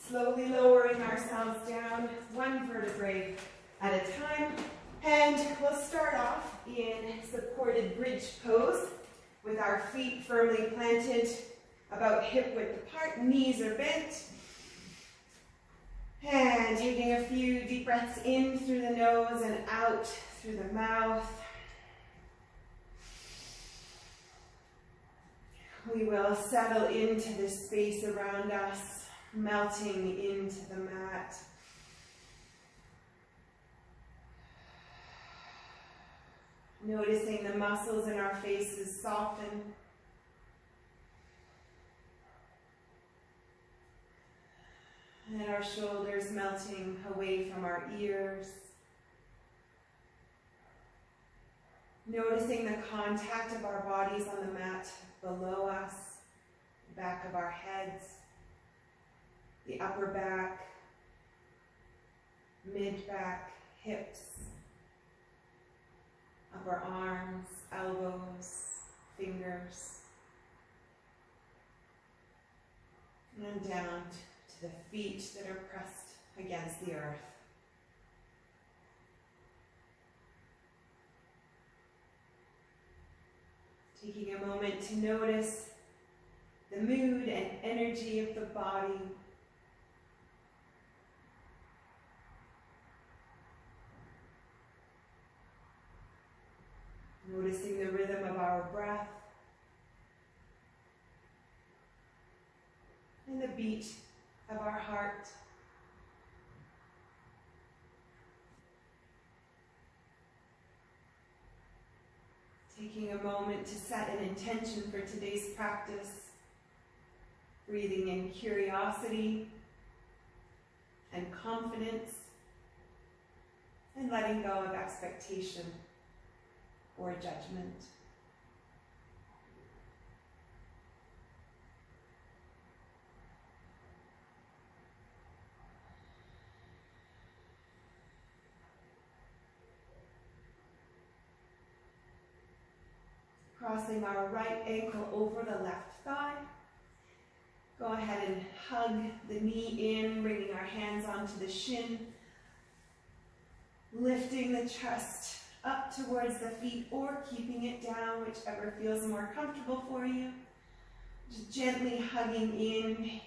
Slowly lowering ourselves down one vertebrae at a time. And we'll start off in supported bridge pose with our feet firmly planted about hip width apart, knees are bent. And taking a few deep breaths in through the nose and out through the mouth. We will settle into this space around us, melting into the mat. Noticing the muscles in our faces soften. And our shoulders melting away from our ears. Noticing the contact of our bodies on the mat below us, the back of our heads, the upper back, mid-back, hips, upper arms, elbows, fingers, and down to the feet that are pressed against the earth. Taking a moment to notice the mood and energy of the body. Noticing the rhythm of our breath and the beat of our heart. Taking a moment to set an intention for today's practice, breathing in curiosity and confidence, and letting go of expectation or judgment. Crossing our right ankle over the left thigh. Go ahead and hug the knee in, bringing our hands onto the shin. Lifting the chest up towards the feet or keeping it down, whichever feels more comfortable for you. Just gently hugging in,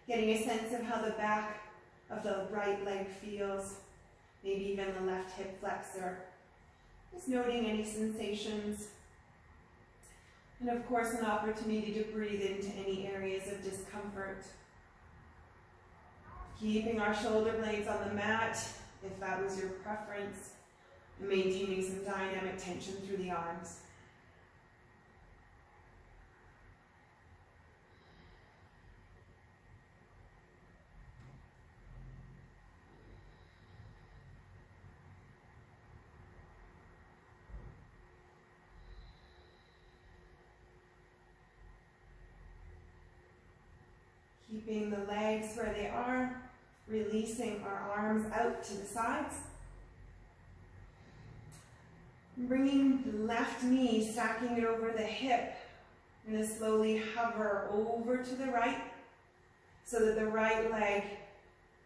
getting a sense of how the back of the right leg feels, maybe even the left hip flexor. Just noting any sensations. And of course, an opportunity to breathe into any areas of discomfort. Keeping our shoulder blades on the mat, if that was your preference, and maintaining some dynamic tension through the arms. Keeping the legs where they are, releasing our arms out to the sides. Bringing the left knee, stacking it over the hip. I'm going to slowly hover over to the right so that the right leg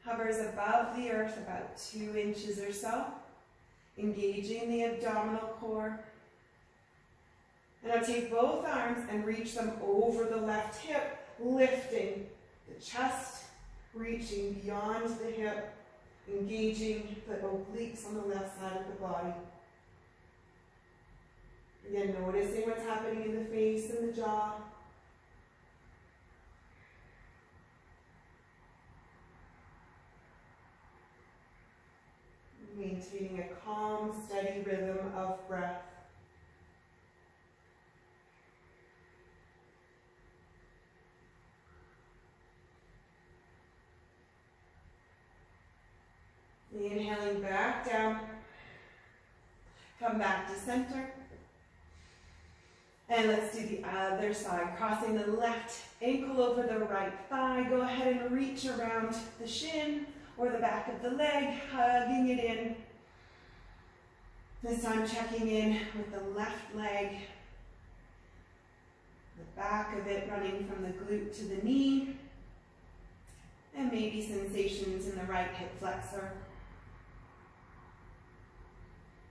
hovers above the earth about 2 inches or so, engaging the abdominal core. And I'll take both arms and reach them over the left hip, lifting the chest, reaching beyond the hip, engaging the obliques on the left side of the body. Again, noticing what's happening in the face and the jaw. Maintaining a calm, steady rhythm of breath. Inhaling back down. Come back to center. And let's do the other side, crossing the left ankle over the right thigh. Go ahead and reach around the shin or the back of the leg, hugging it in. This time checking in with the left leg, the back of it running from the glute to the knee. and maybe sensations in the right hip flexor.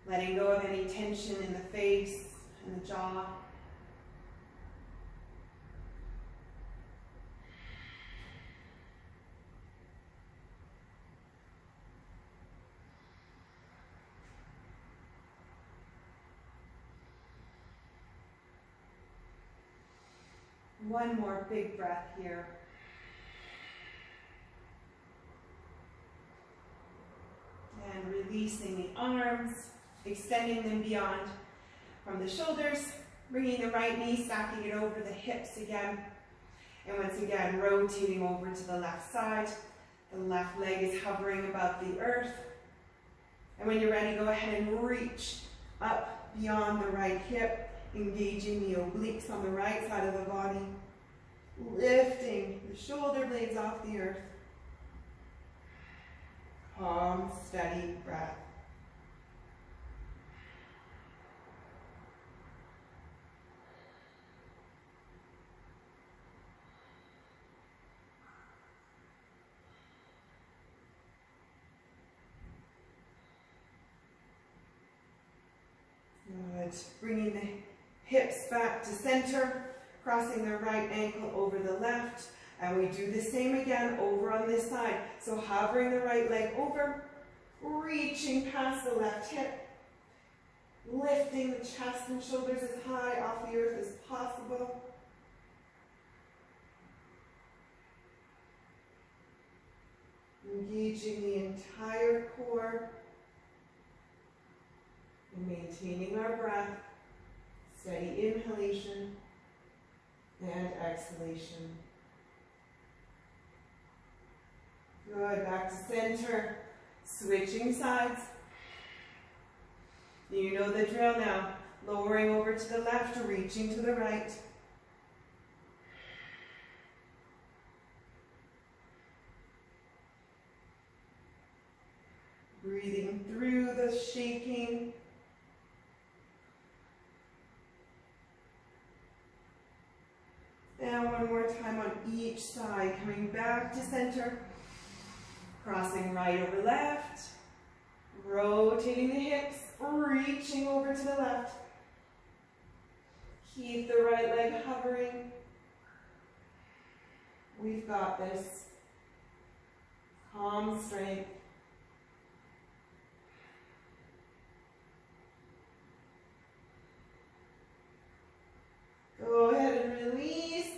Letting go of any tension in the face and the jaw. One more big breath here. And releasing the arms, extending them beyond from the shoulders, bringing the right knee, stacking it over the hips again. And once again, rotating over to the left side. The left leg is hovering above the earth. And when you're ready, go ahead and reach up beyond the right hip, engaging the obliques on the right side of the body, lifting the shoulder blades off the earth. Calm, steady breath. Good. Bringing the hips back to center, crossing the right ankle over the left. And we do the same again over on this side. So hovering the right leg over, reaching past the left hip, lifting the chest and shoulders as high off the earth as possible. Engaging the entire core and maintaining our breath. Steady inhalation and exhalation. Good, back to center, switching sides. You know the drill now. Lowering over to the left, reaching to the right. Breathing through the shaking. And one more time on each side, coming back to center. Crossing right over left, rotating the hips, reaching over to the left. Keep the right leg hovering. We've got this. Calm strength. Go ahead and release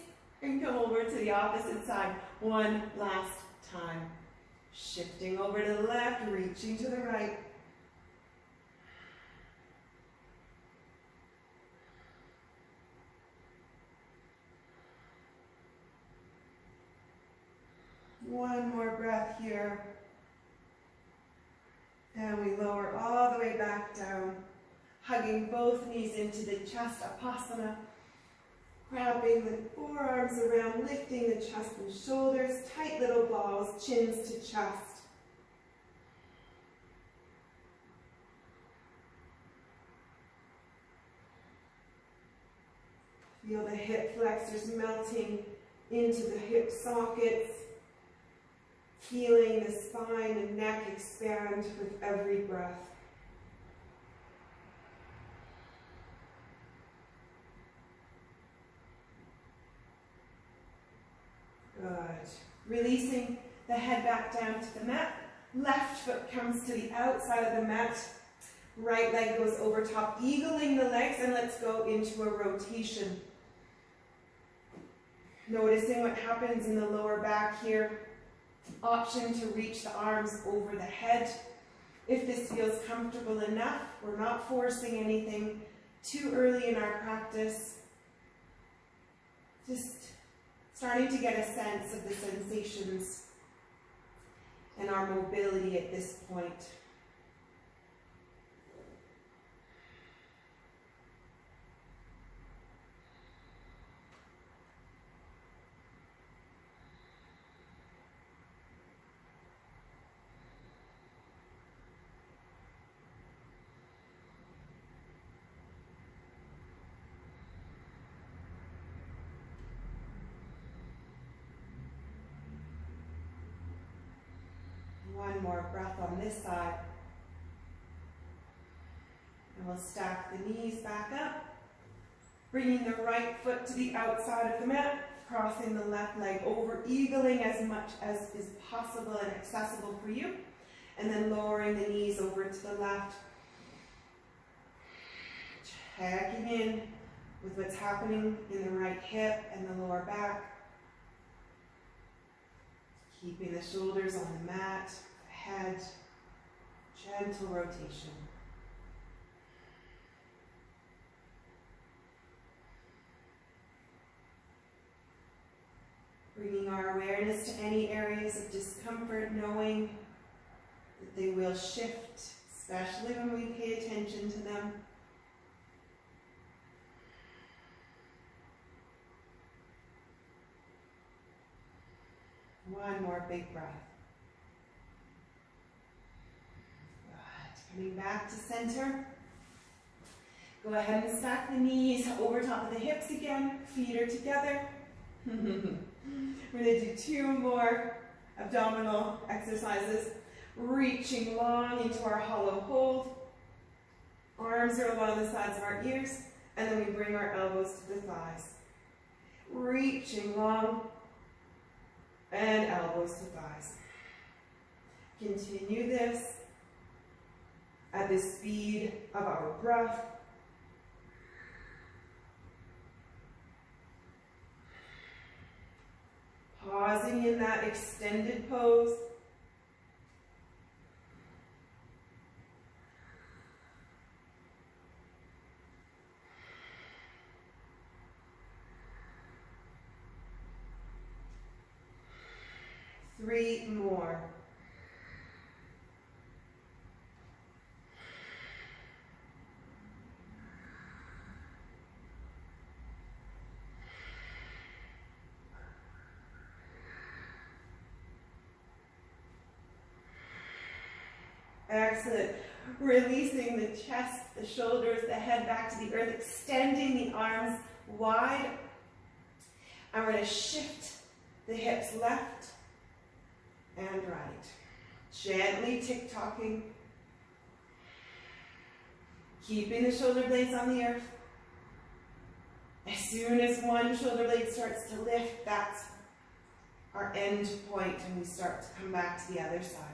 and come over to the opposite side one last time. Shifting over to the left, reaching to the right. One more breath here. And we lower all the way back down, hugging both knees into the chest, Upasana. Wrapping the forearms around, lifting the chest and shoulders, tight little balls, chins to chest. Feel the hip flexors melting into the hip sockets, feeling the spine and neck expand with every breath. Good. Releasing the head back down to the mat. Left foot comes to the outside of the mat. Right leg goes over top, eagling the legs, and let's go into a rotation. Noticing what happens in the lower back here. Option to reach the arms over the head. If this feels comfortable enough, we're not forcing anything too early in our practice. Just starting to get a sense of the sensations and our mobility at this point. One more breath on this side. And we'll stack the knees back up, bringing the right foot to the outside of the mat, crossing the left leg over, eagling as much as is possible and accessible for you, and then lowering the knees over to the left. Checking in with what's happening in the right hip and the lower back. Keeping the shoulders on the mat, head, gentle rotation. Bringing our awareness to any areas of discomfort, knowing that they will shift, especially when we pay attention to them. One more big breath. Good. Coming back to center. Go ahead and stack the knees over top of the hips again. Feet are together. We're going to do 2 more abdominal exercises. Reaching long into our hollow hold. Arms are along the sides of our ears. And then we bring our elbows to the thighs. Reaching long. And elbows to thighs. Continue this at the speed of our breath. Pausing in that extended pose. Three more. Excellent. Releasing the chest, the shoulders, the head back to the earth, extending the arms wide. And we're going to shift the hips left and right. Gently tick-tocking. Keeping the shoulder blades on the earth. As soon as one shoulder blade starts to lift, that's our end point, and we start to come back to the other side.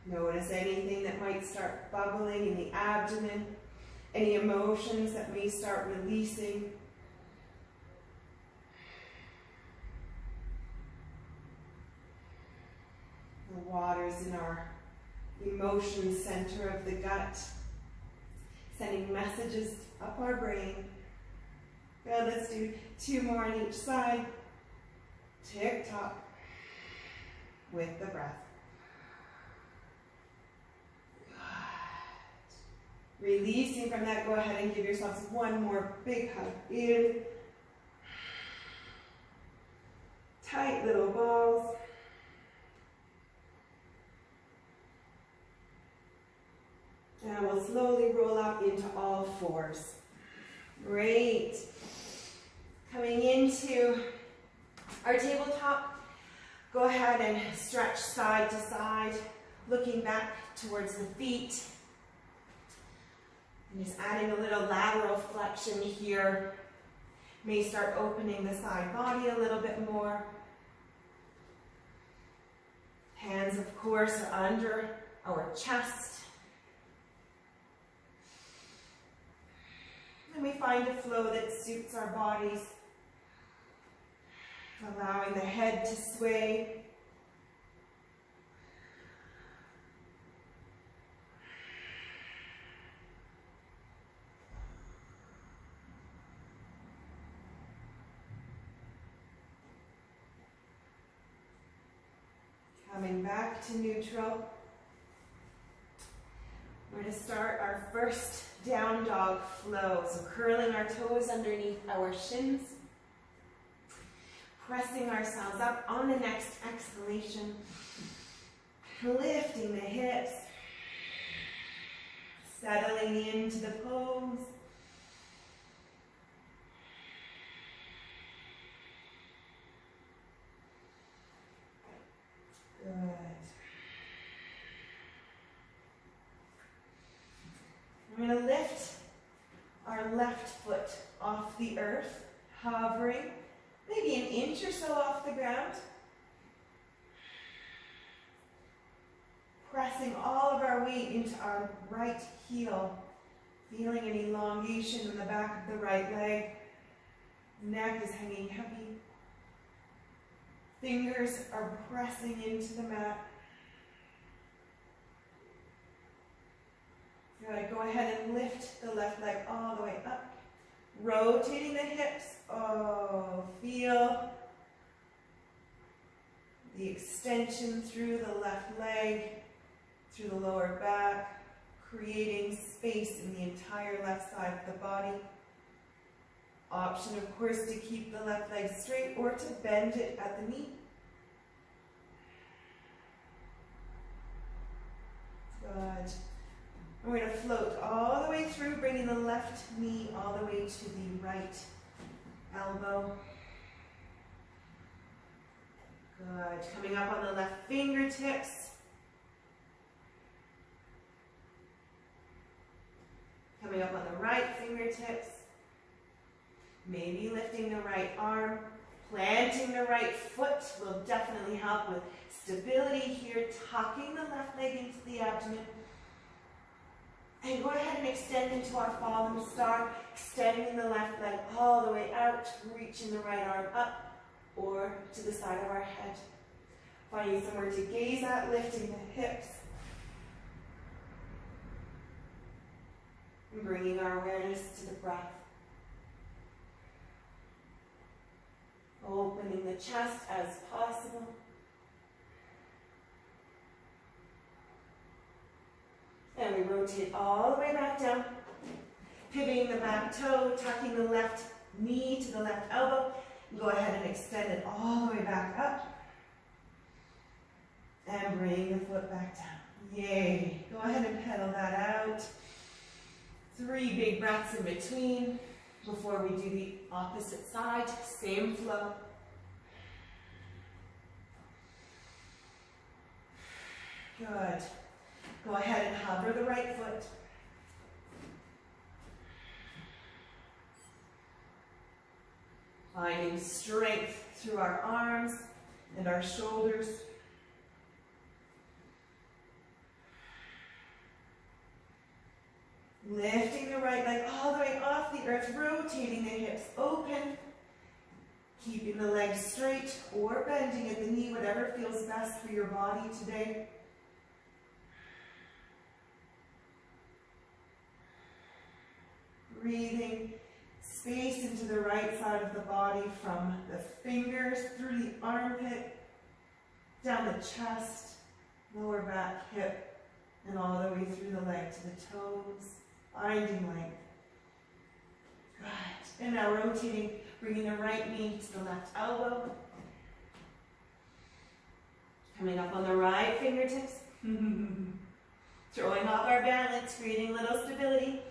Notice anything that might start bubbling in the abdomen, any emotions that may start releasing. The water's in our emotion center of the gut, sending messages up our brain. Good, let's do 2 more on each side. Tick-tock with the breath. Releasing from that, go ahead and give yourselves one more big hug. In. Tight little balls. And we'll slowly roll up into all 4s. Great. Coming into our tabletop, go ahead and stretch side to side, looking back towards the feet. And just adding a little lateral flexion here. May start opening the side body a little bit more. Hands, of course, are under our chest. And we find a flow that suits our bodies, allowing the head to sway. Coming back to neutral. We're going to start our first down dog flow. So curling our toes underneath our shins. Pressing ourselves up on the next exhalation. Lifting the hips. Settling into the pose. Good. I'm going to lift our left foot off the earth, hovering maybe an inch or so off the ground. Pressing all of our weight into our right heel, feeling an elongation in the back of the right leg. Neck is hanging heavy. Fingers are pressing into the mat. Good. Go ahead and lift the left leg all the way up. Rotating the hips. Oh, feel the extension through the left leg, through the lower back, creating space in the entire left side of the body. Option, of course, to keep the left leg straight or to bend it at the knee. Good. We're going to float all the way through, bringing the left knee all the way to the right elbow. Good. Coming up on the left fingertips. Coming up on the right fingertips. Maybe lifting the right arm. Planting the right foot will definitely help with stability here. Tucking the left leg into the abdomen. And go ahead and extend into our fallen star, extending the left leg all the way out, reaching the right arm up or to the side of our head. Finding somewhere to gaze at, lifting the hips. And bringing our awareness to the breath. Opening the chest as possible. And we rotate all the way back down, pivoting the back toe, tucking the left knee to the left elbow. Go ahead and extend it all the way back up. And bring the foot back down. Yay. Go ahead and pedal that out. 3 big breaths in between before we do the opposite side. Same flow. Good. Go ahead and hover the right foot. Finding strength through our arms and our shoulders. Lifting the right leg all the way off the earth, rotating the hips open. Keeping the legs straight or bending at the knee, whatever feels best for your body today. Breathing space into the right side of the body from the fingers through the armpit, down the chest, lower back, hip, and all the way through the leg to the toes, finding length. Good. And now rotating, bringing the right knee to the left elbow. Coming up on the right fingertips. Throwing off our balance, creating a little stability.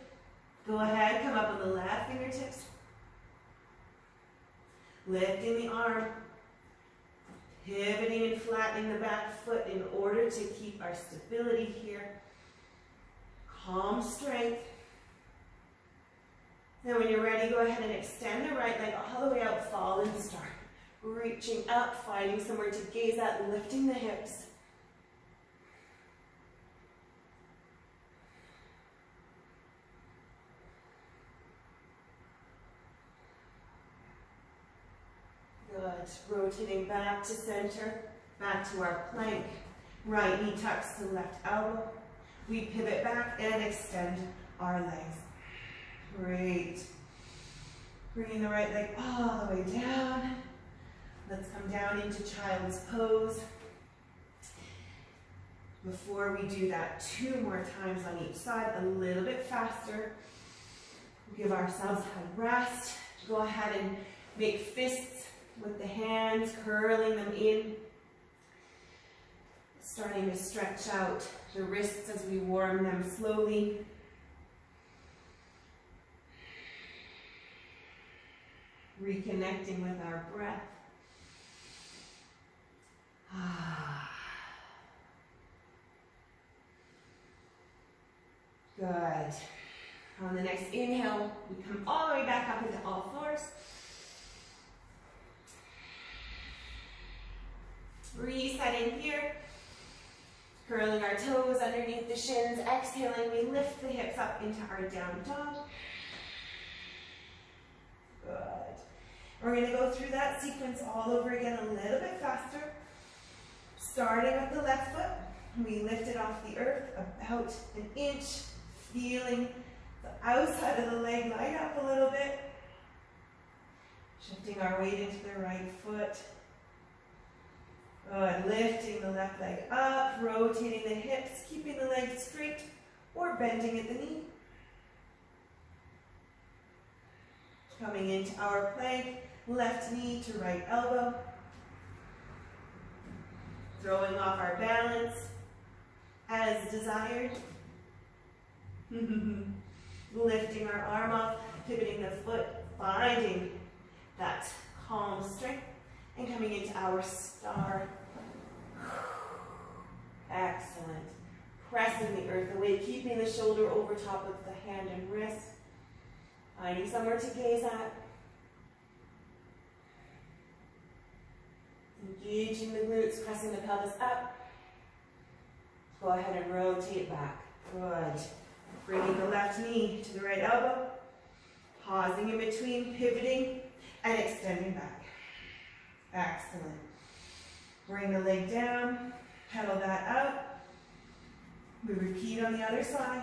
Go ahead, come up on the left fingertips. Lifting the arm. Pivoting and flattening the back foot in order to keep our stability here. Calm strength. Now when you're ready, go ahead and extend the right leg all the way out, fallen star. Reaching up, finding somewhere to gaze at, lifting the hips. Good. Rotating back to center, back to our plank. Right knee tucks to left elbow. We pivot back and extend our legs. Great. Bringing the right leg all the way down. Let's come down into child's pose. Before we do that, 2 more times on each side, a little bit faster. Give ourselves a rest. Go ahead and make fists with the hands, curling them in. Starting to stretch out the wrists as we warm them slowly. Reconnecting with our breath. Good. On the next inhale, we come all the way back up into all fours. Resetting here. Curling our toes underneath the shins. Exhaling, we lift the hips up into our down dog. Good. We're going to go through that sequence all over again a little bit faster. Starting with the left foot, we lift it off the earth about an inch, feeling the outside of the leg light up a little bit. Shifting our weight into the right foot. Good. Lifting the left leg up, rotating the hips, keeping the leg straight or bending at the knee. Coming into our plank, left knee to right elbow. Throwing off our balance as desired. Lifting our arm off, pivoting the foot, finding that calm strength, and coming into our star. Excellent. Pressing the earth away, keeping the shoulder over top of the hand and wrist. Finding somewhere to gaze at. Engaging the glutes, pressing the pelvis up. Go ahead and rotate back. Good. Bringing the left knee to the right elbow. Pausing in between, pivoting, and extending back. Excellent. Bring the leg down, pedal that out. We repeat on the other side.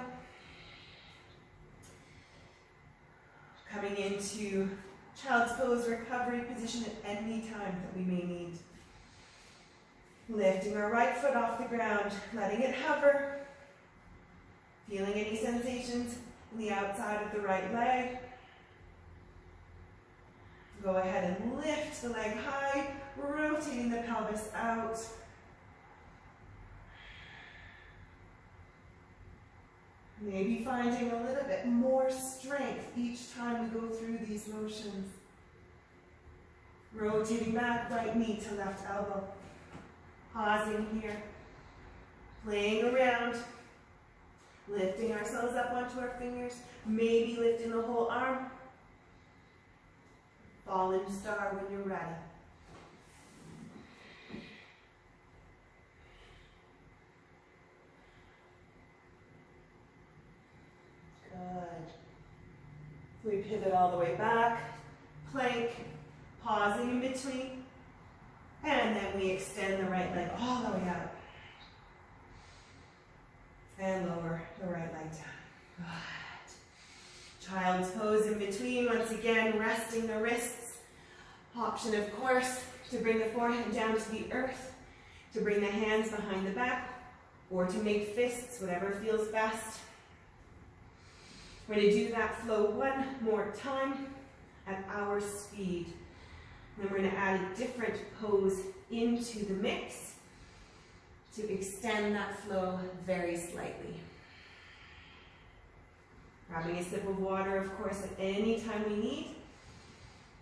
Coming into child's pose recovery position at any time that we may need. Lifting our right foot off the ground, letting it hover. Feeling any sensations in the outside of the right leg. Go ahead and lift the leg high, rotating the pelvis out. Maybe finding a little bit more strength each time we go through these motions. Rotating back, right knee to left elbow. Pausing here. Playing around. Lifting ourselves up onto our fingers. Maybe lifting the whole arm. Fallen star when you're ready. Good. We pivot all the way back. Plank. Pausing in between. And then we extend the right leg all the way up. And lower the right leg down. Good. Child's pose in between. Once again, resting the wrists. Option, of course, to bring the forehead down to the earth, to bring the hands behind the back, or to make fists, whatever feels best. We're going to do that flow one more time at our speed. Then we're going to add a different pose into the mix to extend that flow very slightly. Grabbing a sip of water, of course, at any time we need.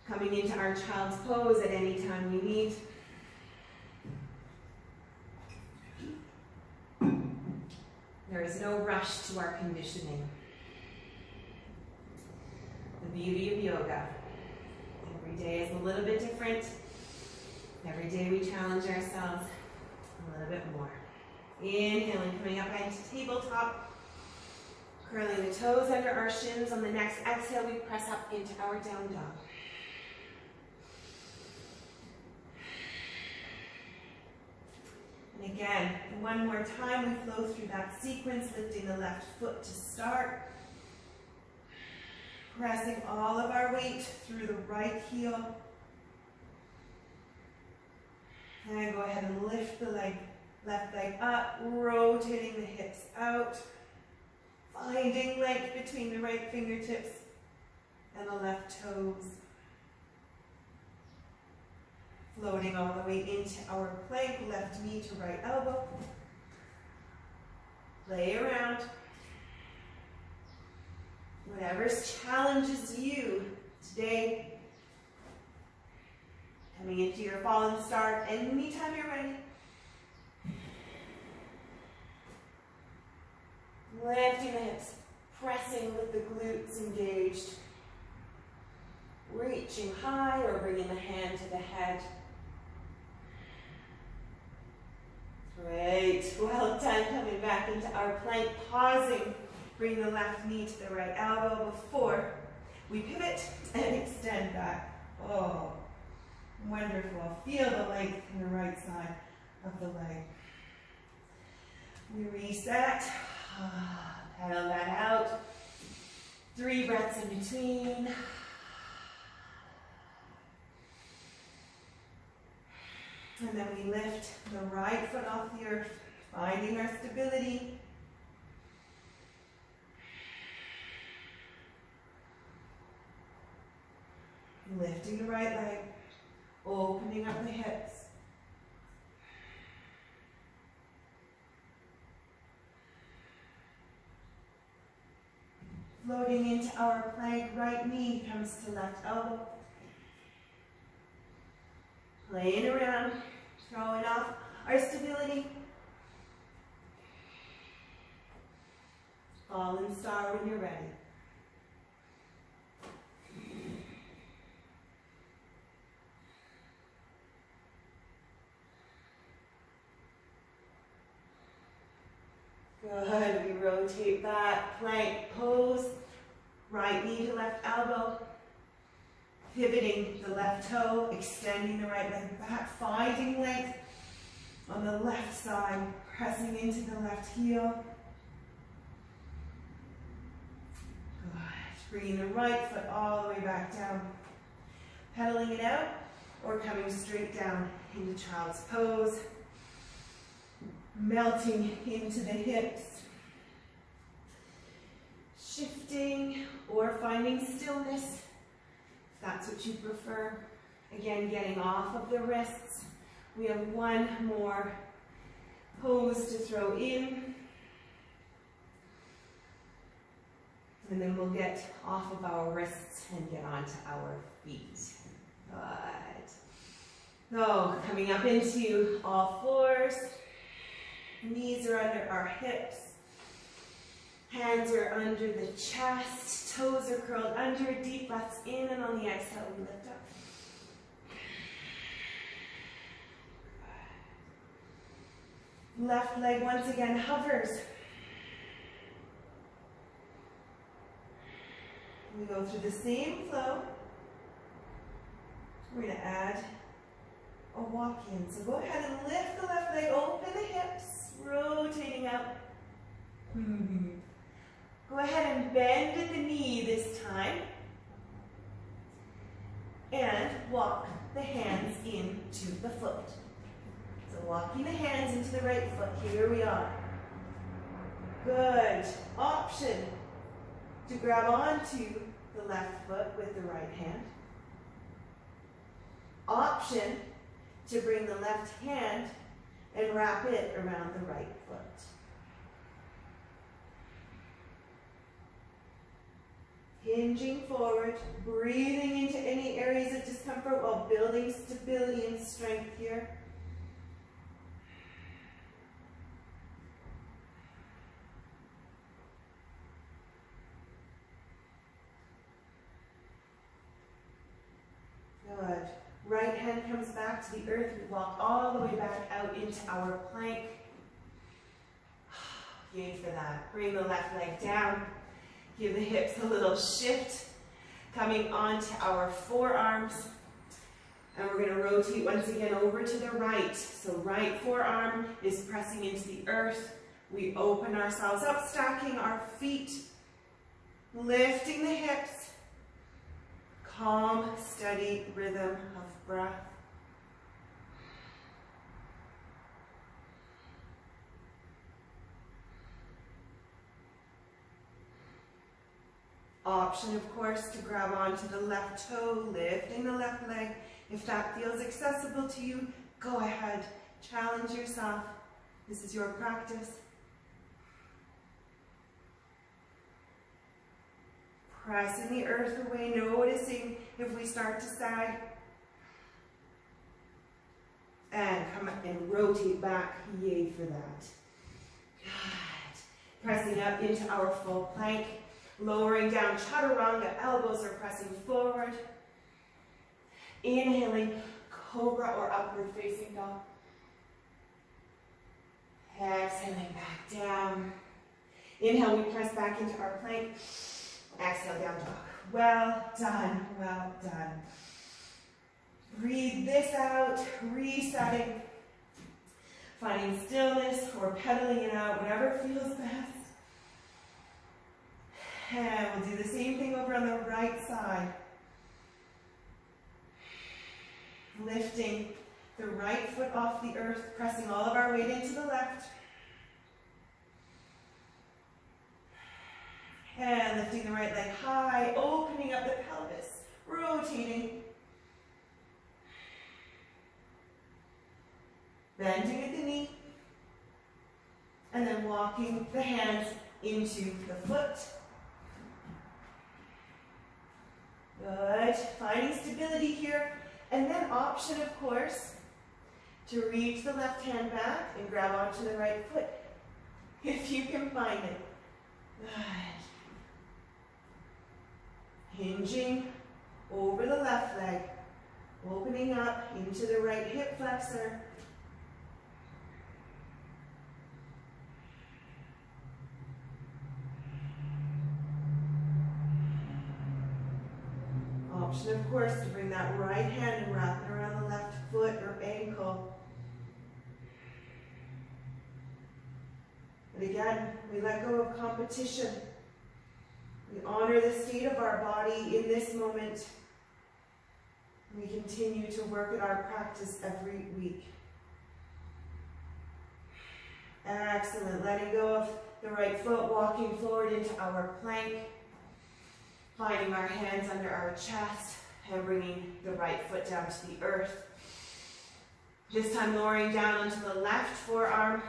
Coming into our child's pose at any time we need. There is no rush to our conditioning. The beauty of yoga. Every day is a little bit different. Every day we challenge ourselves a little bit more. Inhaling, coming up into tabletop. Curling the toes under our shins. On the next exhale, we press up into our down dog. And again, one more time, we flow through that sequence, lifting the left foot to start. Pressing all of our weight through the right heel. And go ahead and lift the leg Left leg up, rotating the hips out, finding length between the right fingertips and the left toes. Floating all the way into our plank, left knee to right elbow. Play around. Whatever challenges you today. Coming into your fallen start anytime you're ready. Lifting the hips, pressing with the glutes engaged. Reaching high or bringing the hand to the head. Great, well done. Coming back into our plank, pausing. Bring the left knee to the right elbow before we pivot and extend back. Oh, wonderful. Feel the length in the right side of the leg. We reset. Pedal that out. 3 breaths in between. And then we lift the right foot off the earth, finding our stability. Lifting the right leg, opening up the hips. Floating into our plank, right knee comes to left elbow. Playing around, throwing off our stability. Fallen star when you're ready. Good, we rotate that plank pose, right knee to left elbow, pivoting the left toe, extending the right leg back, finding length on the left side, pressing into the left heel. Good, bringing the right foot all the way back down, pedaling it out or coming straight down into child's pose. Melting into the hips, shifting or finding stillness, if that's what you prefer. Again, getting off of the wrists. We have one more pose to throw in, and then we'll get off of our wrists and get onto our feet. Good. So, coming up into all fours. Knees are under our hips, hands are under the chest, toes are curled under, deep breaths in, and on the exhale we lift up. Left leg once again hovers. We go through the same flow. We're going to add a walk in. So go ahead and lift the left leg, open the hips. Rotating out. Go ahead and bend at the knee this time. And walk the hands into the foot. So walking the hands into the right foot. Here we are. Good. Option to grab onto the left foot with the right hand. Option to bring the left hand and wrap it around the right foot. Hinging forward, breathing into any areas of discomfort while building stability and strength here. Good. Right hand comes back to the earth. We walk all the way back out into our plank. Yay for that. Bring the left leg down. Give the hips a little shift. Coming onto our forearms. And we're going to rotate once again over to the right. So right forearm is pressing into the earth. We open ourselves up, stacking our feet. Lifting the hips. Calm, steady rhythm of breath. Option, of course, to grab onto the left toe, lifting the left leg. If that feels accessible to you, go ahead. Challenge yourself. This is your practice. Pressing the earth away, noticing if we start to sag. And come up and rotate back. Yay for that. Good. Pressing up into our full plank. Lowering down, chaturanga, elbows are pressing forward. Inhaling, cobra or upward facing dog. Exhaling back down. Inhale, we press back into our plank. Exhale, down dog. Well done, well done. Breathe this out, resetting. Finding stillness or pedaling it out, whatever feels best. And we'll do the same thing over on the right side. Lifting the right foot off the earth, pressing all of our weight into the left. And lifting the right leg high, opening up the pelvis, rotating. Bending at the knee. And then walking the hands into the foot. Good. Finding stability here. And then option, of course, to reach the left hand back and grab onto the right foot, if you can find it. Good. Hinging over the left leg, opening up into the right hip flexor. Option, of course, to bring that right hand and wrap it around the left foot or ankle. And again, we let go of competition. We honor the state of our body in this moment. We continue to work at our practice every week. Excellent. Letting go of the right foot, walking forward into our plank. Finding our hands under our chest and bringing the right foot down to the earth. This time lowering down onto the left forearm.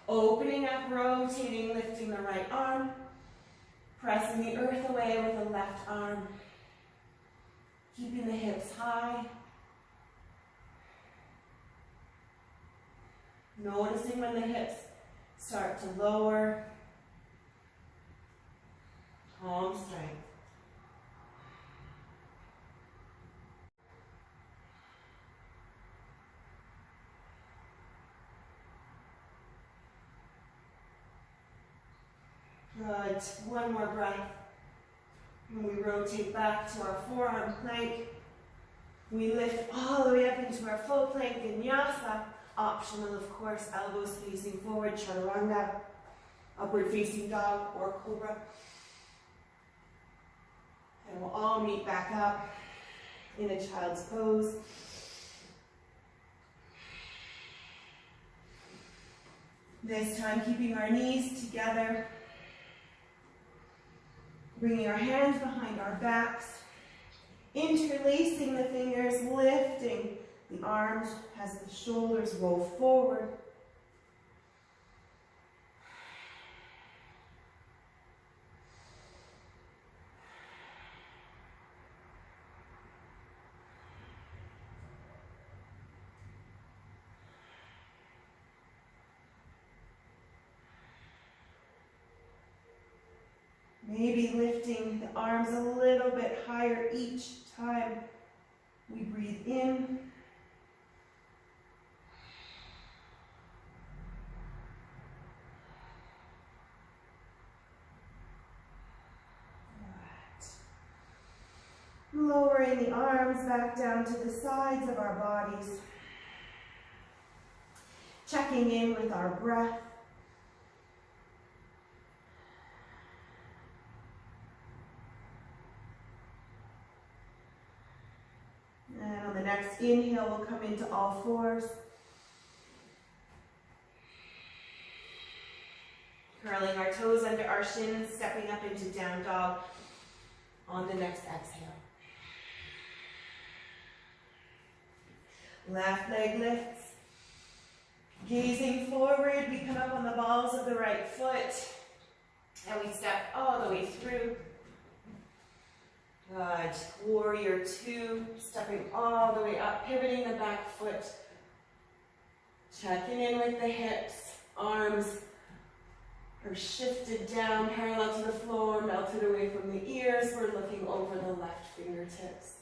Opening up, rotating, lifting the right arm. Pressing the earth away with the left arm. Keeping the hips high. Noticing when the hips start to lower. Calm strength. Good. One more breath. And we rotate back to our forearm plank. We lift all the way up into our full plank vinyasa. Optional, of course, elbows facing forward, chaturanga, upward facing dog or cobra. And we'll all meet back up in a child's pose. This time keeping our knees together. Bringing our hands behind our backs. Interlacing the fingers, lifting the arms as the shoulders roll forward. Maybe lifting the arms a little bit higher each time we breathe in. Lowering the arms back down to the sides of our bodies. Checking in with our breath. And on the next inhale, we'll come into all fours. Curling our toes under our shins, stepping up into down dog on the next exhale. Left leg lifts. Gazing forward, we come up on the balls of the right foot. And we step all the way through. Good. Warrior two, stepping all the way up, pivoting the back foot. Checking in with the hips, arms are shifted down, parallel to the floor, melted away from the ears. We're looking over the left fingertips.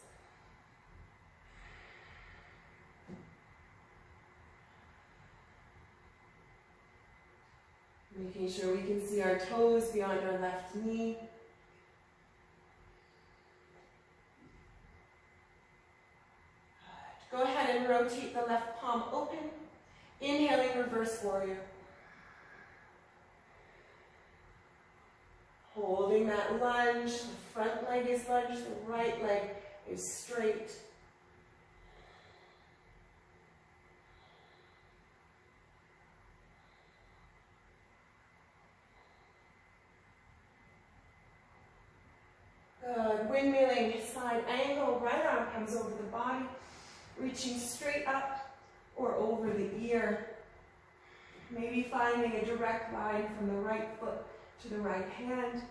Making sure we can see our toes beyond our left knee. Good. Go ahead and rotate the left palm open. Inhaling, reverse warrior. Holding that lunge, the front leg is lunged, the right leg is straight. Good. Windmilling, side angle, right arm comes over the body, reaching straight up or over the ear. Maybe finding a direct line from the right foot to the right hand.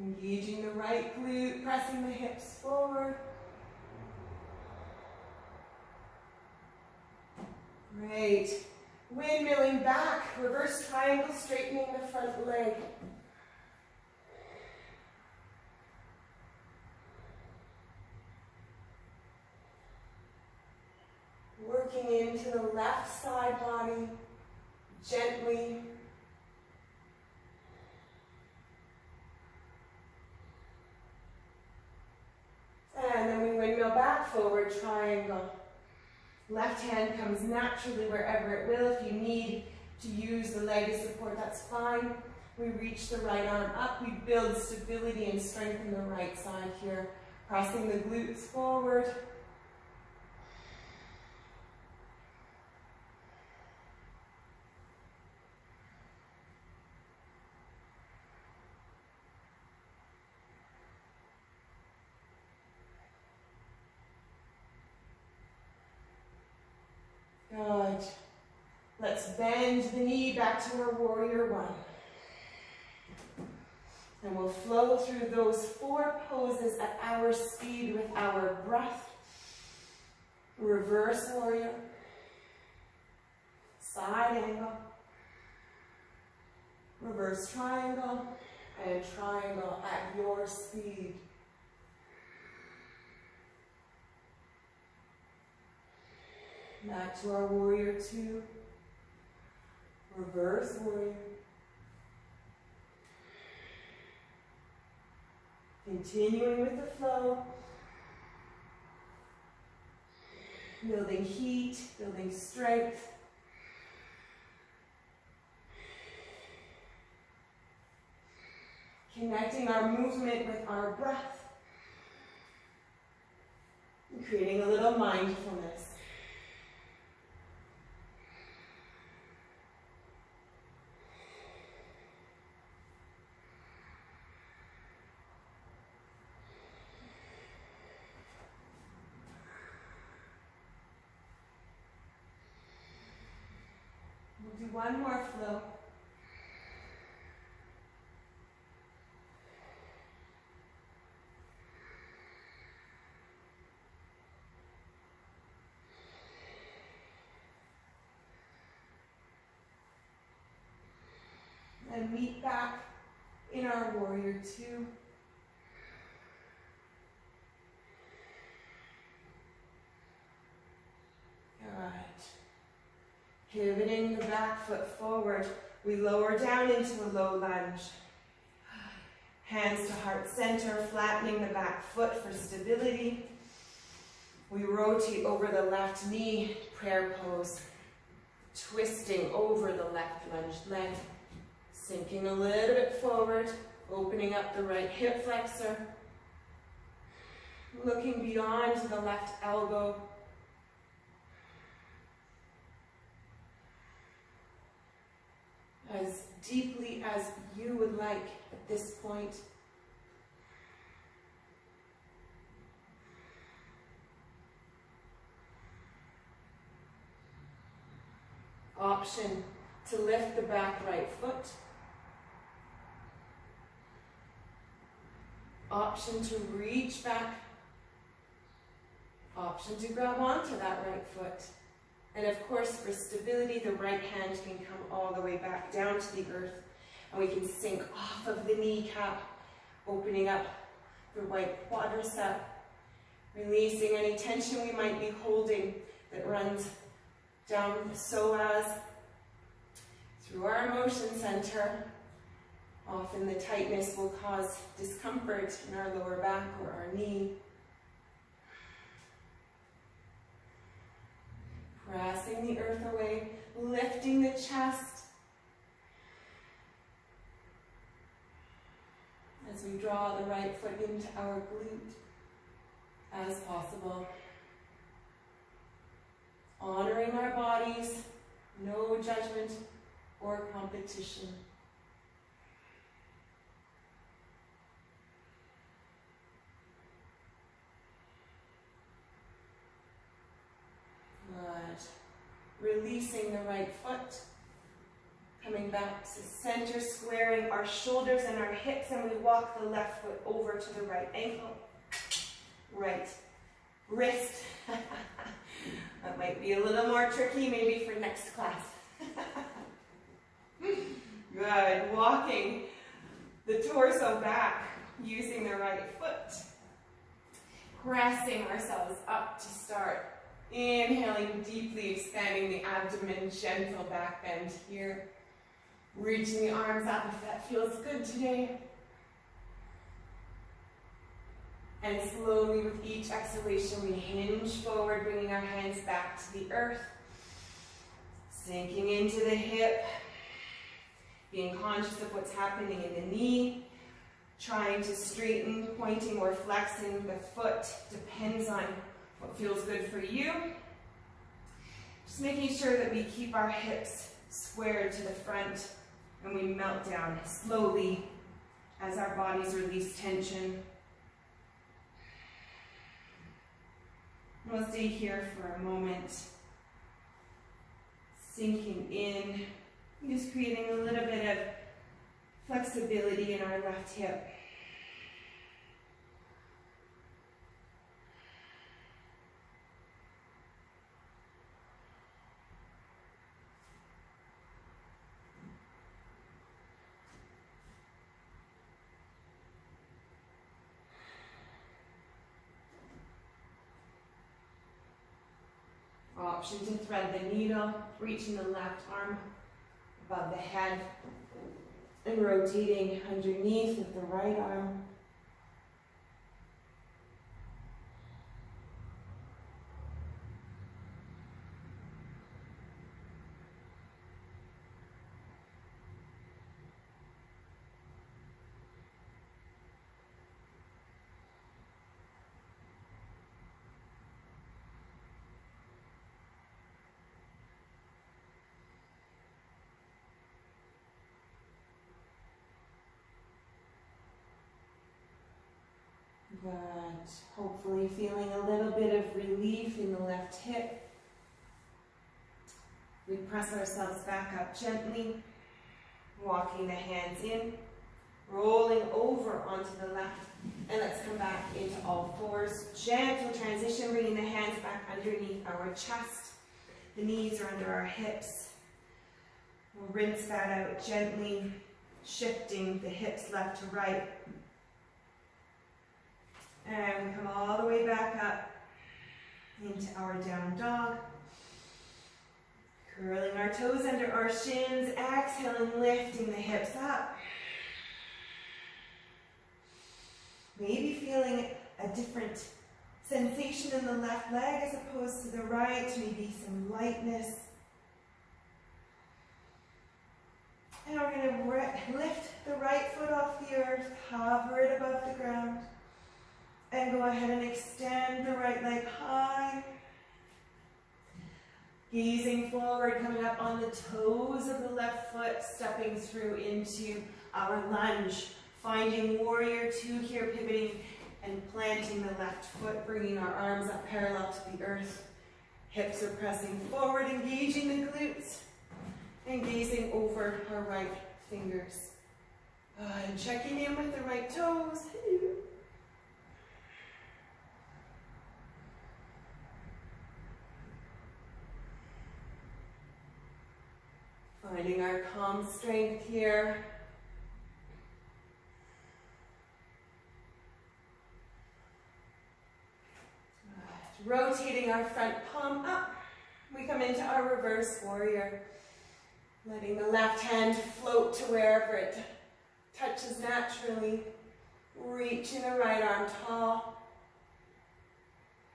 Engaging the right glute, pressing the hips forward. Great. Windmilling back, reverse triangle, straightening the front leg. Working into the left side body, gently. And then we windmill back, forward triangle. Left hand comes naturally wherever it will. If you need to use the leg as support, that's fine. We reach the right arm up. We build stability and strengthen the right side here. Pressing the glutes forward. Good. Let's bend the knee back to our warrior one. And we'll flow through those 4 poses at our speed with our breath. Reverse warrior. Side angle. Reverse triangle. And triangle at your speed. Back to our warrior two. Reverse warrior. Continuing with the flow. Building heat, building strength. Connecting our movement with our breath. And creating a little mindfulness. Do one more flow. And meet back in our warrior two. Pivoting the back foot forward, we lower down into a low lunge. Hands to heart center, flattening the back foot for stability. We rotate over the left knee, prayer pose. Twisting over the left lunged leg. Sinking a little bit forward, opening up the right hip flexor. Looking beyond the left elbow. As deeply as you would like at this point. Option to lift the back right foot. Option to reach back. Option to grab onto that right foot. And of course, for stability, the right hand can come all the way back down to the earth. And we can sink off of the kneecap, opening up the right quadricep, releasing any tension we might be holding that runs down the psoas, through our emotion center. Often the tightness will cause discomfort in our lower back or our knee. Pressing the earth away, lifting the chest. As we draw the right foot into our glute as possible. Honoring our bodies, no judgment or competition. Releasing the right foot, coming back to center, squaring our shoulders and our hips, and we walk the left foot over to the right ankle, right wrist. That might be a little more tricky maybe for next class. Good, walking the torso back, using the right foot, pressing ourselves up to start. Inhaling deeply, expanding the abdomen, gentle back bend here. Reaching the arms up if that feels good today. And slowly with each exhalation, we hinge forward, bringing our hands back to the earth. Sinking into the hip. Being conscious of what's happening in the knee. Trying to straighten, pointing or flexing the foot. Depends on what feels good for you. Just making sure that we keep our hips squared to the front and we melt down slowly as our bodies release tension. We'll stay here for a moment, sinking in, just creating a little bit of flexibility in our left hip. Option to thread the needle, reaching the left arm above the head and rotating underneath with the right arm. Good. Hopefully feeling a little bit of relief in the left hip. We press ourselves back up gently, walking the hands in, rolling over onto the left, and let's come back into all fours. Gentle transition, bringing the hands back underneath our chest. The knees are under our hips. We'll rinse that out gently, shifting the hips left to right. And we come all the way back up into our down dog. Curling our toes under our shins, exhaling, lifting the hips up. Maybe feeling a different sensation in the left leg as opposed to the right, maybe some lightness. And we're going to lift the right foot off the earth, hover it above the ground. And go ahead and extend the right leg high. Gazing forward, coming up on the toes of the left foot, stepping through into our lunge. Finding warrior two here, pivoting and planting the left foot, bringing our arms up parallel to the earth. Hips are pressing forward, engaging the glutes, and gazing over our right fingers. And checking in with the right toes. Finding our calm strength here. Rotating our front palm up, we come into our reverse warrior. Letting the left hand float to wherever it touches naturally. Reaching the right arm tall.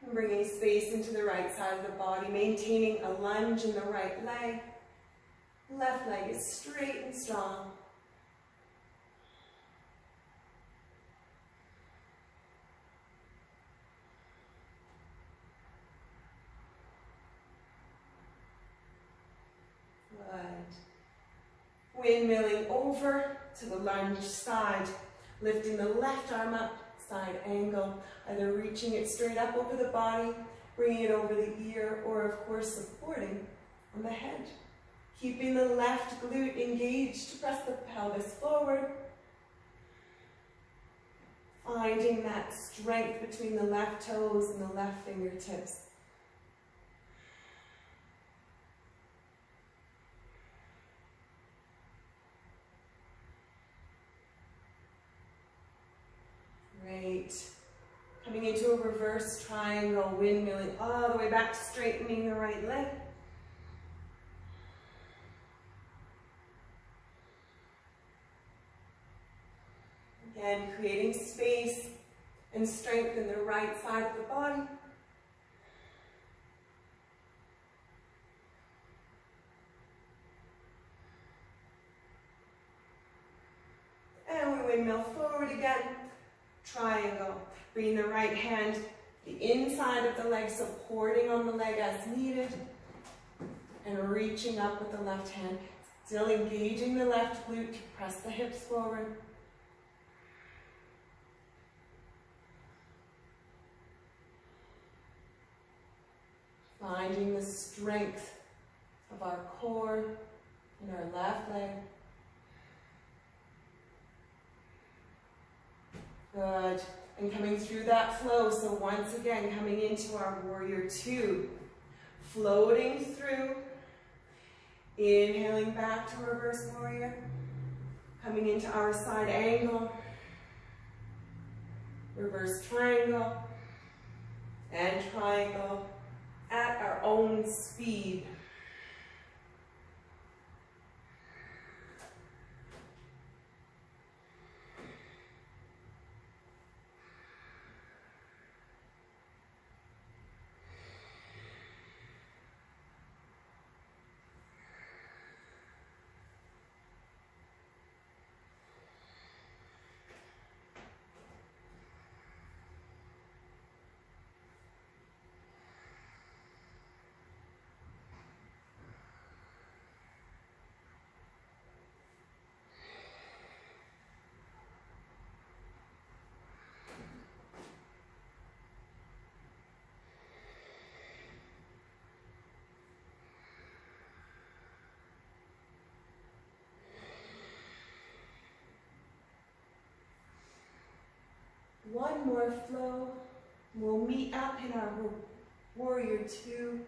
And bringing space into the right side of the body, maintaining a lunge in the right leg. Left leg is straight and strong. Windmilling over to the lunge side, lifting the left arm up, side angle, either reaching it straight up over the body, bringing it over the ear, or of course supporting on the head. Keeping the left glute engaged to press the pelvis forward. Finding that strength between the left toes and the left fingertips. Great. Coming into a reverse triangle, windmilling all the way back, straightening the right leg. Again, creating space and strength in the right side of the body. And we windmill forward again. Triangle. Bring the right hand, the inside of the leg, supporting on the leg as needed. And reaching up with the left hand. Still engaging the left glute to press the hips forward. Finding the strength of our core in our left leg. Good. And coming through that flow, so once again, coming into our warrior two. Floating through. Inhaling back to reverse warrior. Coming into our side angle. Reverse triangle. And triangle at our own speed. One more flow. We'll meet up in our warrior two.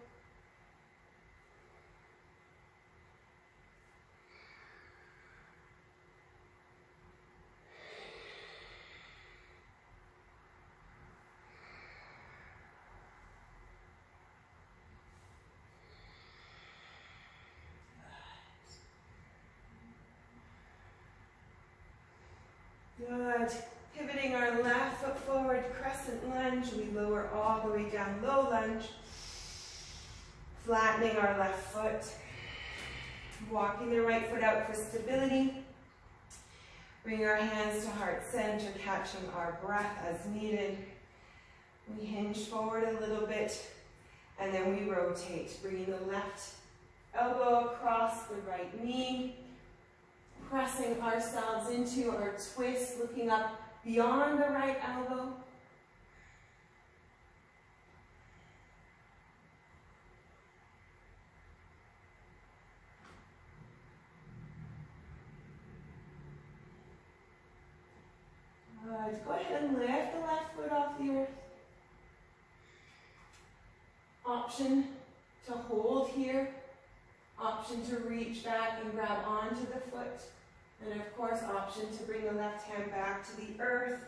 Good. Pivoting our left foot forward, crescent lunge. We lower all the way down, low lunge. Flattening our left foot. Walking the right foot out for stability. Bring our hands to heart center, catching our breath as needed. We hinge forward a little bit, and then we rotate, bringing the left elbow across the right knee, pressing ourselves into our twist, looking up beyond the right elbow. Good. Go ahead and lift the left foot off the earth. Option to hold here. Option to reach back and grab onto the foot. And of course, option to bring the left hand back to the earth,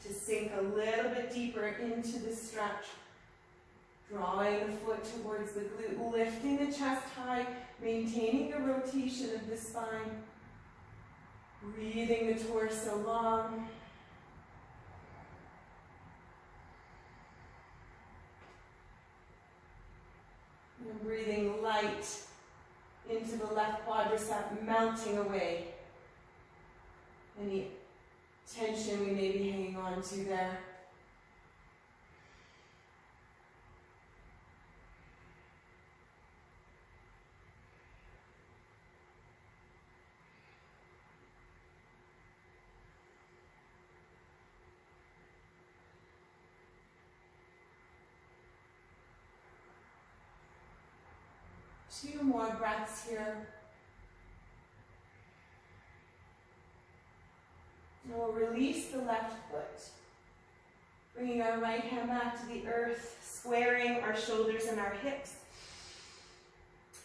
to sink a little bit deeper into the stretch. Drawing the foot towards the glute, lifting the chest high, maintaining the rotation of the spine. Breathing the torso long. And breathing light into the left quadricep, melting away any tension we may be hanging on to there. Two more breaths here. And we'll release the left foot, bringing our right hand back to the earth, squaring our shoulders and our hips.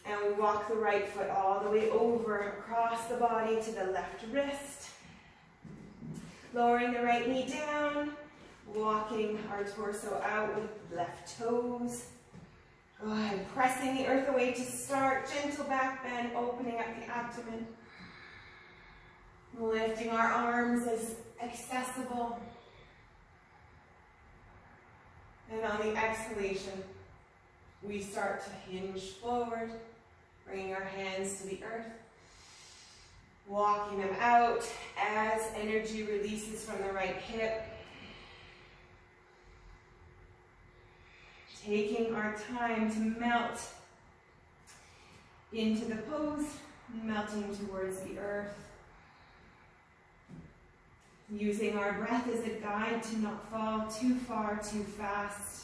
And we walk the right foot all the way over, across the body to the left wrist. Lowering the right knee down, walking our torso out with left toes. Good. Pressing the earth away to start. Gentle back bend, opening up the abdomen. Lifting our arms as accessible. And on the exhalation, we start to hinge forward, bringing our hands to the earth. Walking them out as energy releases from the right hip. Taking our time to melt into the pose, melting towards the earth. Using our breath as a guide to not fall too far, too fast.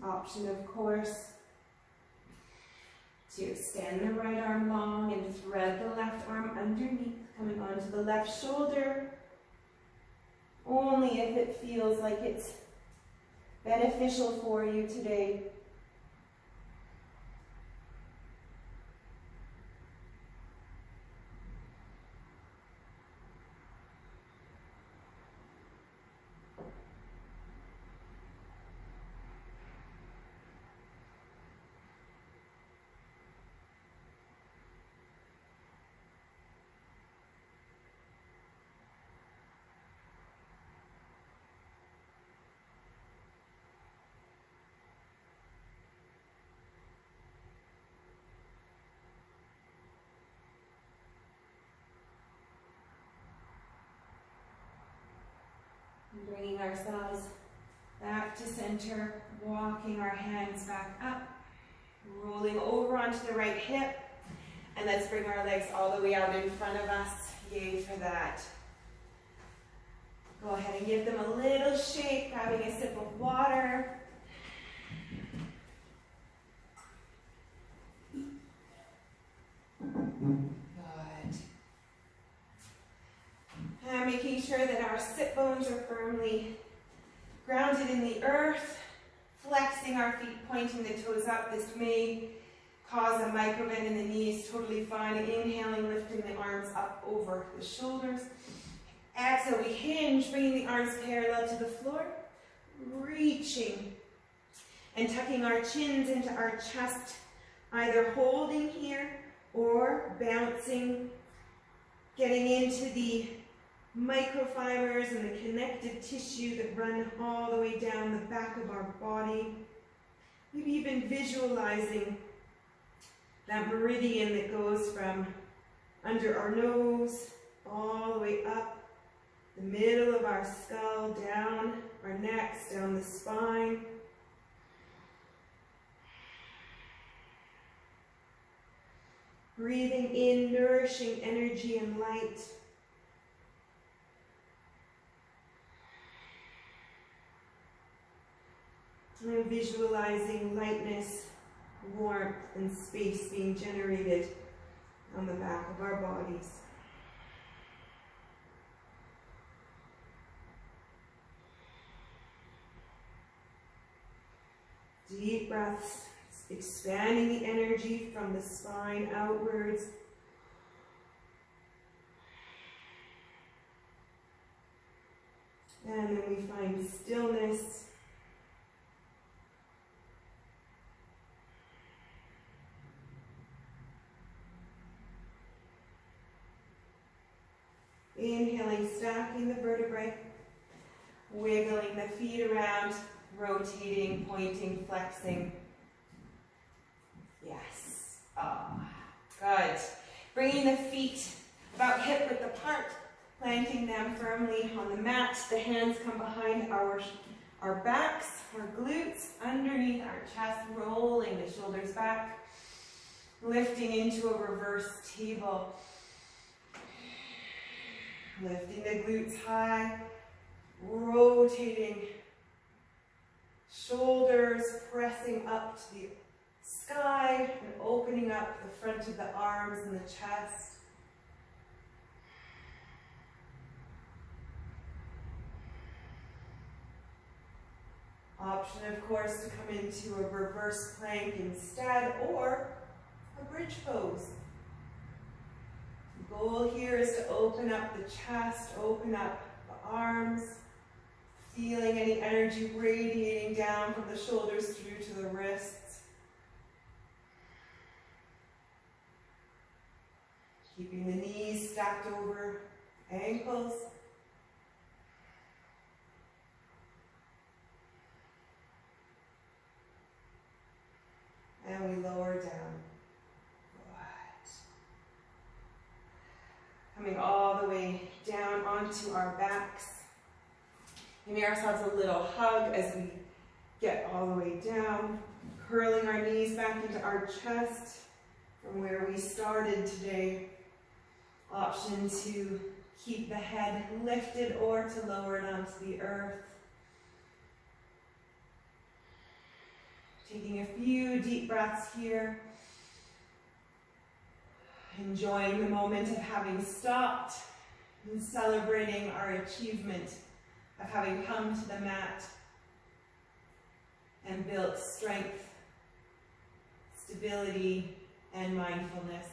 Option, of course, to extend the right arm long and thread the left arm underneath, coming onto the left shoulder, only if it feels like it's beneficial for you today. Bringing ourselves back to center, walking our hands back up, rolling over onto the right hip, and let's bring our legs all the way out in front of us. Yay for that. Go ahead and give them a little shake, grabbing a sip of water. Making sure that our sit bones are firmly grounded in the earth, flexing our feet, pointing the toes up. This may cause a micro bend in the knees, totally fine. Inhaling, lifting the arms up over the shoulders. Exhale, we hinge, bringing the arms parallel to the floor, reaching and tucking our chins into our chest, either holding here or bouncing, getting into the microfibers and the connective tissue that run all the way down the back of our body. Maybe even visualizing that meridian that goes from under our nose all the way up the middle of our skull, down our necks, down the spine. Breathing in nourishing energy and light. And visualizing lightness, warmth, and space being generated on the back of our bodies. Deep breaths, expanding the energy from the spine outwards. And then we find stillness. Inhaling, stacking the vertebrae, wiggling the feet around, rotating, pointing, flexing. Yes. Good. Bringing the feet about hip width apart, planting them firmly on the mat. The hands come behind our backs, our glutes, underneath our chest, rolling the shoulders back, lifting into a reverse table. Lifting the glutes high, rotating, shoulders pressing up to the sky and opening up the front of the arms and the chest. Option, of course, to come into a reverse plank instead, or a bridge pose. The goal here is to open up the chest, open up the arms, feeling any energy radiating down from the shoulders through to the wrists. Keeping the knees stacked over ankles. And we lower down. Coming all the way down onto our backs. Giving ourselves a little hug as we get all the way down. Curling our knees back into our chest from where we started today. Option to keep the head lifted or to lower it onto the earth. Taking a few deep breaths here. Enjoying the moment of having stopped and celebrating our achievement of having come to the mat and built strength, stability, and mindfulness.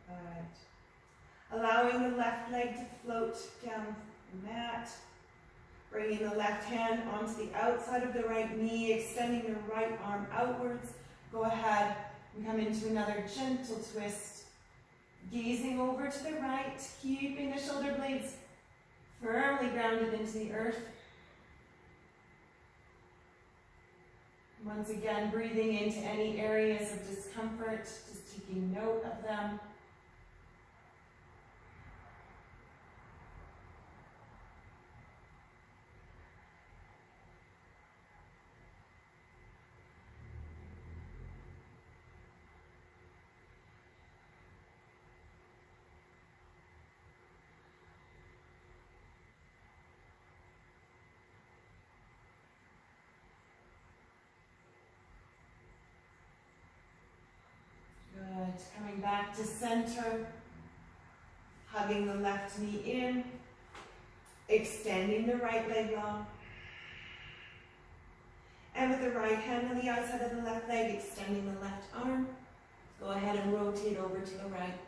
Good. Allowing the left leg to float down the mat. Bringing the left hand onto the outside of the right knee, extending the right arm outwards. Go ahead and come into another gentle twist. Gazing over to the right, keeping the shoulder blades firmly grounded into the earth. Once again, breathing into any areas of discomfort, just taking note of them. Coming back to center, hugging the left knee in, extending the right leg long. And with the right hand on the outside of the left leg, extending the left arm, go ahead and rotate over to the right.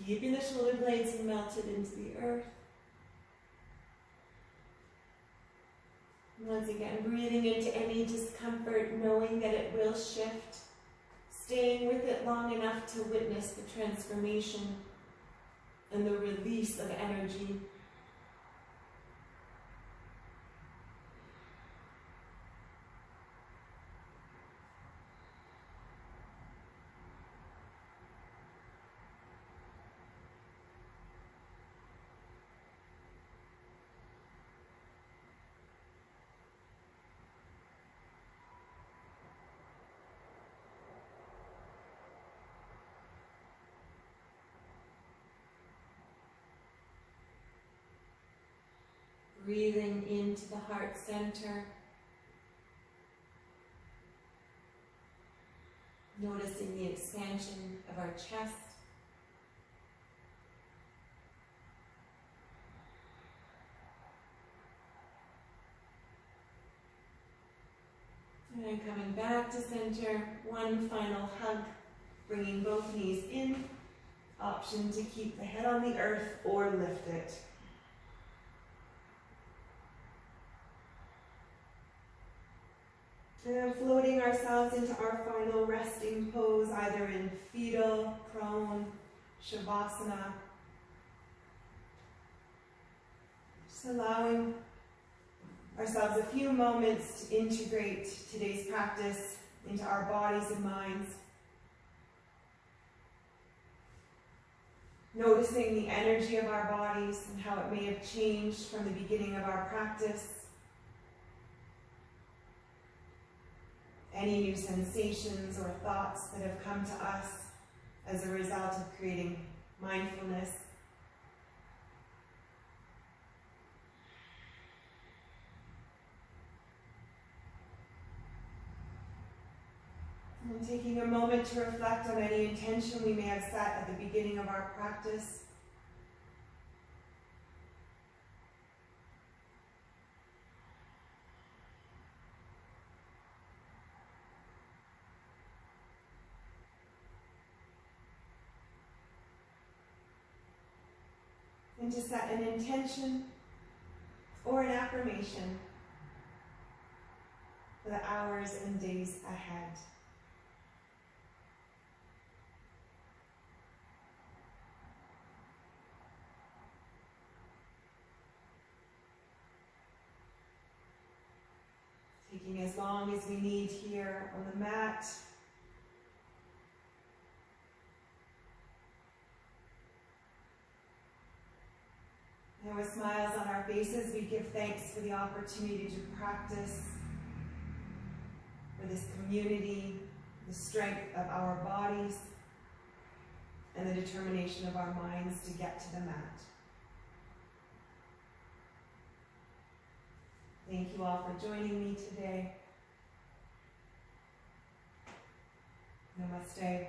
Keeping the shoulder blades melted into the earth. Once again, breathing into any discomfort, knowing that it will shift, staying with it long enough to witness the transformation and the release of energy. Breathing into the heart center. Noticing the expansion of our chest. And then coming back to center, one final hug, bringing both knees in. Option to keep the head on the earth or lift it. And floating ourselves into our final resting pose, either in fetal, prone, shavasana. Just allowing ourselves a few moments to integrate today's practice into our bodies and minds. Noticing the energy of our bodies and how it may have changed from the beginning of our practice. Any new sensations or thoughts that have come to us as a result of creating mindfulness. And taking a moment to reflect on any intention we may have set at the beginning of our practice. And to set an intention or an affirmation for the hours and days ahead. Taking as long as we need here on the mat. And with smiles on our faces, we give thanks for the opportunity to practice, for this community, the strength of our bodies, and the determination of our minds to get to the mat. Thank you all for joining me today. Namaste.